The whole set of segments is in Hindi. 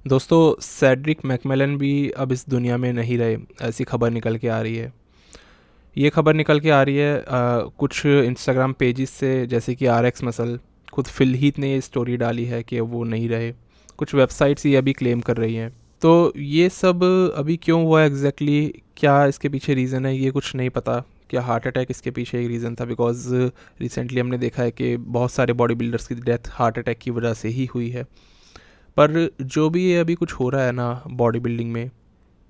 दोस्तों, सेड्रिक मैकमिलन भी अब इस दुनिया में नहीं रहे, ऐसी खबर निकल के आ रही है। ये खबर निकल के आ रही है कुछ इंस्टाग्राम पेजेस से, जैसे कि आर एक्स मसल। खुद फिल हीथ ने ये स्टोरी डाली है कि वो नहीं रहे। कुछ वेबसाइट्स ये अभी क्लेम कर रही हैं। तो ये सब अभी क्यों हुआ एग्जैक्टली, क्या इसके पीछे रीज़न है, ये कुछ नहीं पता। क्या हार्ट अटैक इसके पीछे एक रीज़न था? बिकॉज रिसेंटली हमने देखा है कि बहुत सारे बॉडी बिल्डर्स की डेथ हार्ट अटैक की वजह से ही हुई है। पर जो भी ये अभी कुछ हो रहा है ना बॉडी बिल्डिंग में,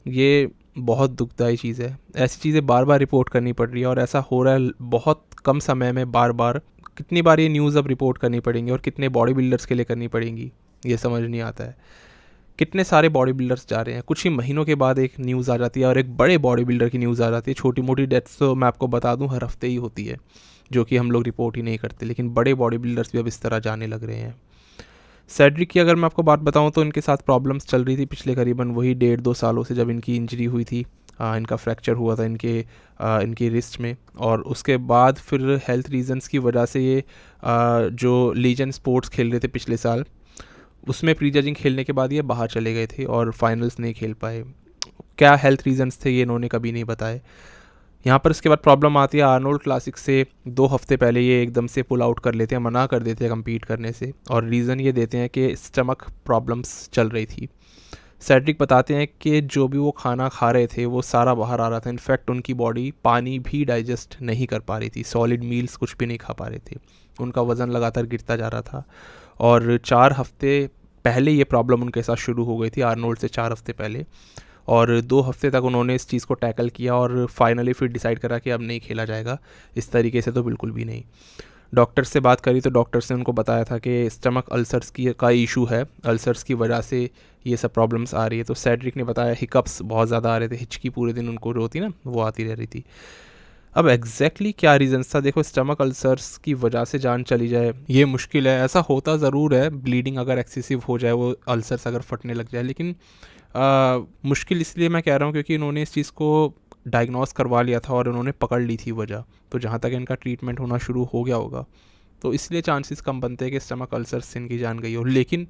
ये बहुत दुखदाई चीज़ है। ऐसी चीज़ें बार बार रिपोर्ट करनी पड़ रही है और ऐसा हो रहा है बहुत कम समय में, बार बार। कितनी बार ये न्यूज़ अब रिपोर्ट करनी पड़ेंगी और कितने बॉडी बिल्डर्स के लिए करनी पड़ेंगी, ये समझ नहीं आता है। कितने सारे बॉडी बिल्डर्स जा रहे हैं, कुछ ही महीनों के बाद एक न्यूज़ आ जाती है और एक बड़े बॉडी बिल्डर की न्यूज़ आ जाती है। छोटी मोटी डेथ्स तो मैं आपको बता दूं हर हफ्ते ही होती है, जो कि हम लोग रिपोर्ट ही नहीं करते, लेकिन बड़े बॉडी बिल्डर्स भी अब इस तरह जाने लग रहे हैं। सेड्रिक की अगर मैं आपको बात बताऊं तो इनके साथ प्रॉब्लम्स चल रही थी पिछले करीबन वही 1.5-2 सालों से, जब इनकी इंजरी हुई थी। इनका फ्रैक्चर हुआ था इनकी रिस्ट में, और उसके बाद फिर हेल्थ रीजंस की वजह से ये जो लीजेंड स्पोर्ट्स खेल रहे थे पिछले साल, उसमें प्री जजिंग खेलने के बाद ये बाहर चले गए थे और फाइनल्स नहीं खेल पाए। क्या हेल्थ रीजंस थे ये इन्होंने कभी नहीं बताए। यहाँ पर इसके बाद प्रॉब्लम आती है आर्नोल्ड क्लासिक से 2 हफ्ते पहले ये एकदम से पुल आउट कर लेते हैं, मना कर देते हैं कम्पीट करने से, और रीज़न ये देते हैं कि स्टमक प्रॉब्लम्स चल रही थी। सेड्रिक बताते हैं कि जो भी वो खाना खा रहे थे वो सारा बाहर आ रहा था। इनफैक्ट उनकी बॉडी पानी भी डाइजेस्ट नहीं कर पा रही थी, सॉलिड मील्स कुछ भी नहीं खा पा रहे थे। उनका वज़न लगातार गिरता जा रहा था, और 4 हफ्ते पहले ये प्रॉब्लम उनके साथ शुरू हो गई थी, आर्नोल्ड से 4 हफ्ते पहले। और 2 हफ्ते तक उन्होंने इस चीज़ को टैकल किया और फाइनली फिर डिसाइड करा कि अब नहीं खेला जाएगा। इस तरीके से तो बिल्कुल भी नहीं। डॉक्टर से बात करी तो डॉक्टर्स ने उनको बताया था कि स्टमक अल्सर्स की का इशू है, अल्सर्स की वजह से ये सब प्रॉब्लम्स आ रही है। तो सेड्रिक ने बताया हिकअप्स बहुत ज़्यादा आ रहे थे, हिचकी पूरे दिन उनको जो होती ना वो आती रह रही थी। अब एग्जैक्टली क्या रीजंस था, देखो स्टमक अल्सर्स की वजह से जान चली जाए ये मुश्किल है। ऐसा होता ज़रूर है, ब्लीडिंग अगर एक्सेसिव हो जाए, वो अल्सर्स अगर फटने लग जाए, लेकिन मुश्किल इसलिए मैं कह रहा हूँ क्योंकि इन्होंने इस चीज़ को डायग्नोस करवा लिया था और उन्होंने पकड़ ली थी वजह। तो जहाँ तक इनका ट्रीटमेंट होना शुरू हो गया होगा, तो इसलिए चांसेस कम बनते हैं कि स्टमक अल्सर से इनकी जान गई हो। लेकिन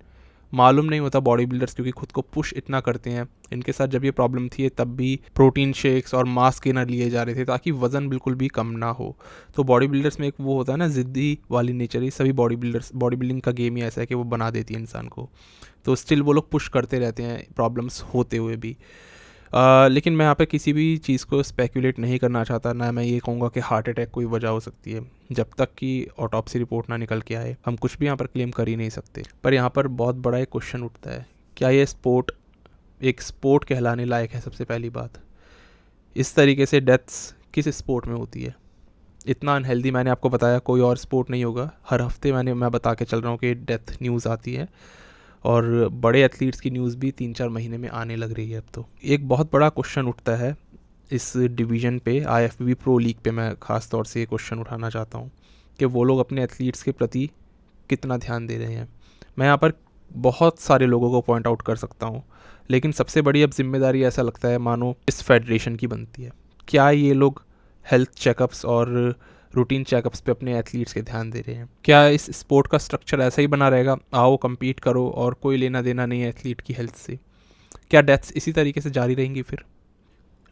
मालूम नहीं होता बॉडी बिल्डर्स क्योंकि खुद को पुश इतना करते हैं। इनके साथ जब ये प्रॉब्लम थी तब भी प्रोटीन शेक्स और मास गेनर लिए जा रहे थे ताकि वज़न बिल्कुल भी कम ना हो। तो बॉडी बिल्डर्स में एक वो होता है ना, ज़िद्दी वाली नेचर ही सभी बॉडी बिल्डिंग का गेम ही ऐसा है कि वो बना देती है इंसान को। तो स्टिल वो लोग पुश करते रहते हैं प्रॉब्लम्स होते हुए भी। लेकिन मैं यहाँ पे किसी भी चीज़ को स्पेकुलेट नहीं करना चाहता, ना मैं ये कहूँगा कि हार्ट अटैक कोई वजह हो सकती है। जब तक कि ऑटोप्सी रिपोर्ट ना निकल के आए हम कुछ भी यहाँ पर क्लेम कर ही नहीं सकते। पर यहाँ पर बहुत बड़ा एक क्वेश्चन उठता है, क्या ये स्पोर्ट एक स्पोर्ट कहलाने लायक है? सबसे पहली बात, इस तरीके से डेथ्स किस स्पोर्ट में होती है? इतना अनहेल्दी मैंने आपको बताया कोई और स्पोर्ट नहीं होगा। हर हफ्ते मैं बता के चल रहा हूँ कि डेथ न्यूज़ आती है, और बड़े एथलीट्स की न्यूज़ भी 3-4 महीने में आने लग रही है। अब तो एक बहुत बड़ा क्वेश्चन उठता है इस डिवीज़न पे, IFBB प्रो लीग पे मैं ख़ास तौर से ये क्वेश्चन उठाना चाहता हूँ कि वो लोग अपने एथलीट्स के प्रति कितना ध्यान दे रहे हैं। मैं यहाँ पर बहुत सारे लोगों को पॉइंट आउट कर सकता हूँ, लेकिन सबसे बड़ी अब जिम्मेदारी ऐसा लगता है मानो इस फेडरेशन की बनती है। क्या ये लोग हेल्थ चेकअप्स और रूटीन चेकअप्स पे अपने एथलीट्स के ध्यान दे रहे हैं? क्या इस स्पोर्ट का स्ट्रक्चर ऐसा ही बना रहेगा, आओ compete करो और कोई लेना देना नहीं है एथलीट की हेल्थ से? क्या डेथ्स इसी तरीके से जारी रहेंगी? फिर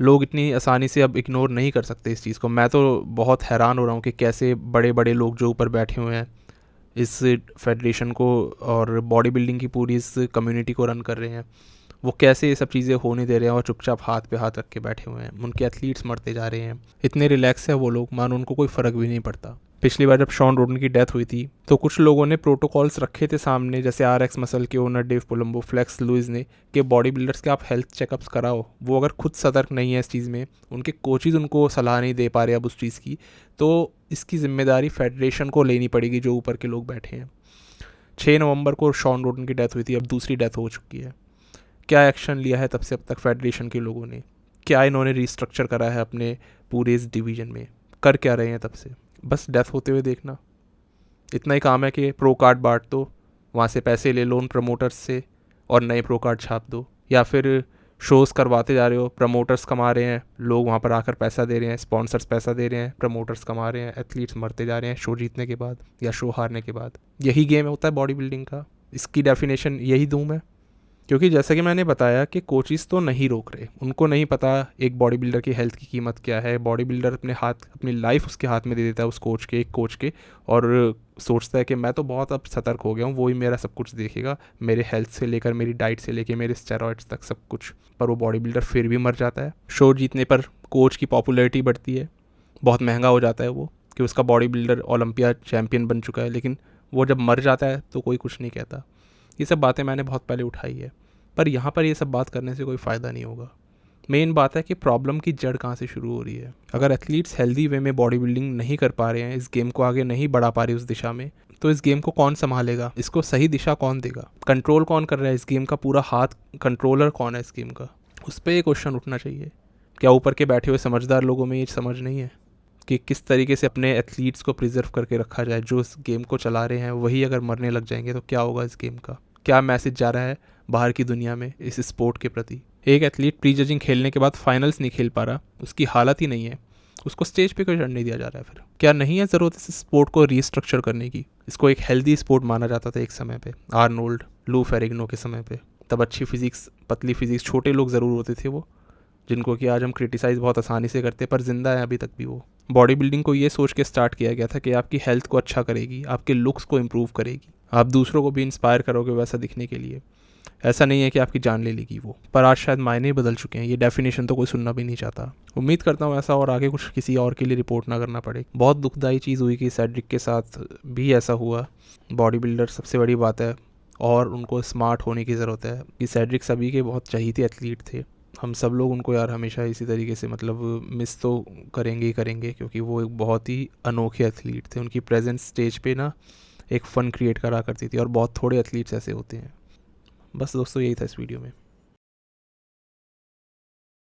लोग इतनी आसानी से अब इग्नोर नहीं कर सकते इस चीज़ को। मैं तो बहुत हैरान हो रहा हूँ कि कैसे बड़े बड़े लोग जो ऊपर बैठे हुए हैं इस फेडरेशन को और बॉडी बिल्डिंग की पूरी इस कम्युनिटी को रन कर रहे हैं, वो कैसे ये सब चीज़ें होने दे रहे हैं और चुपचाप हाथ पे हाथ रख के बैठे हुए हैं। उनके एथलीट्स मरते जा रहे हैं, इतने रिलैक्स है वो लोग, मानो उनको कोई फ़र्क भी नहीं पड़ता। पिछली बार जब शॉन रोडन की डेथ हुई थी तो कुछ लोगों ने प्रोटोकॉल्स रखे थे सामने, जैसे RX मसल के ओनर डेव पोलम्बो, फ्लेक्स लुइस ने, कि बॉडी बिल्डर्स के आप हेल्थ चेकअप्स कराओ। वो अगर खुद सतर्क नहीं है इस चीज़ में, उनके कोचेज़ उनको सलाह नहीं दे पा रहे अब उस चीज़ की, तो इसकी जिम्मेदारी फेडरेशन को लेनी पड़ेगी जो ऊपर के लोग बैठे हैं। 6 नवंबर को शॉन रोडन की डेथ हुई थी, अब दूसरी डेथ हो चुकी है। क्या एक्शन लिया है तब से अब तक फेडरेशन के लोगों ने? क्या इन्होंने रिस्ट्रक्चर करा है अपने पूरे इस डिवीज़न में? कर क्या रहे हैं तब से? बस डेथ होते हुए देखना, इतना ही काम है कि प्रो कार्ड बांट दो, वहाँ से पैसे ले लो उन प्रमोटर्स से और नए प्रो कार्ड छाप दो, या फिर शोज़ करवाते जा रहे हो, प्रमोटर्स कमा रहे हैं, लोग वहाँ पर आकर पैसा दे रहे हैं, स्पॉन्सर्स पैसा दे रहे हैं, प्रमोटर्स कमा रहे हैं, एथलीट्स मरते जा रहे हैं शो जीतने के बाद या शो हारने के बाद। यही गेम होता है बॉडी बिल्डिंग का, इसकी डेफिनेशन यही दूँ मैं? क्योंकि जैसा कि मैंने बताया कि कोचेस तो नहीं रोक रहे, उनको नहीं पता एक बॉडी बिल्डर की हेल्थ की कीमत क्या है। बॉडी बिल्डर अपनी लाइफ उसके हाथ में दे देता है, उस एक कोच के, और सोचता है कि मैं तो बहुत अब सतर्क हो गया हूँ, वो ही मेरा सब कुछ देखेगा, मेरे हेल्थ से लेकर मेरी डाइट से लेकर मेरे स्टेरॉइड्स तक सब कुछ। पर वो बॉडी बिल्डर फिर भी मर जाता है। शो जीतने पर कोच की पॉपुलैरिटी बढ़ती है, बहुत महंगा हो जाता है वो, कि उसका बॉडी बिल्डर ओलंपिया चैम्पियन बन चुका है, लेकिन वो जब मर जाता है तो कोई कुछ नहीं कहता। ये सब बातें मैंने बहुत पहले उठाई है, पर यहाँ पर ये सब बात करने से कोई फ़ायदा नहीं होगा। मेन बात है कि प्रॉब्लम की जड़ कहाँ से शुरू हो रही है। अगर एथलीट्स हेल्दी वे में बॉडी बिल्डिंग नहीं कर पा रहे हैं, इस गेम को आगे नहीं बढ़ा पा रहे उस दिशा में, तो इस गेम को कौन संभालेगा, इसको सही दिशा कौन देगा, कंट्रोल कौन कर रहा है इस गेम का, पूरा हाथ कंट्रोलर कौन है इस गेम का, उस पर ये क्वेश्चन उठना चाहिए। क्या ऊपर के बैठे हुए समझदार लोगों में ये समझ नहीं है कि किस तरीके से अपने एथलीट्स को प्रिजर्व करके रखा जाए। जो इस गेम को चला रहे हैं वही अगर मरने लग जाएंगे तो क्या होगा इस गेम का, क्या मैसेज जा रहा है बाहर की दुनिया में इस स्पोर्ट के प्रति। एक एथलीट प्री जजिंग खेलने के बाद फाइनल्स नहीं खेल पा रहा, उसकी हालत ही नहीं है, उसको स्टेज पे क्यों चढ़ने दिया जा रहा है फिर? क्या नहीं है ज़रूरत इस स्पोर्ट को रीस्ट्रक्चर करने की? इसको एक हेल्दी स्पोर्ट माना जाता था एक समय पे, आर्नोल्ड, लू फेरिग्नो के समय पे। तब अच्छी फिजिक्स, पतली फिजिक्स, छोटे लोग ज़रूर होते थे वो, जिनको कि आज हम क्रिटिसाइज़ बहुत आसानी से करते, पर जिंदा है अभी तक भी वो। बॉडी बिल्डिंग को ये सोच के स्टार्ट किया गया था कि आपकी हेल्थ को अच्छा करेगी, आपके लुक्स को इम्प्रूव करेगी, आप दूसरों को भी इंस्पायर करोगे वैसा दिखने के लिए। ऐसा नहीं है कि आपकी जान ले लेगी वो। पर आज शायद मायने बदल चुके हैं, ये डेफिनेशन तो कोई सुनना भी नहीं चाहता। उम्मीद करता हूँ ऐसा और आगे कुछ किसी और के लिए रिपोर्ट ना करना पड़े। बहुत दुखदाई चीज़ हुई कि सेड्रिक के साथ भी ऐसा हुआ। बॉडी बिल्डर सबसे बड़ी बात है, और उनको स्मार्ट होने की ज़रूरत है कि सेड्रिक सभी के बहुत चहीते एथलीट थे। हम सब लोग उनको यार हमेशा इसी तरीके से मतलब मिस तो करेंगे ही करेंगे, क्योंकि वो एक बहुत ही अनोखे एथलीट थे। उनकी प्रेजेंस स्टेज पे ना एक फ़न क्रिएट करा करती थी, और बहुत थोड़े एथलीट्स ऐसे होते हैं। बस दोस्तों यही था इस वीडियो में।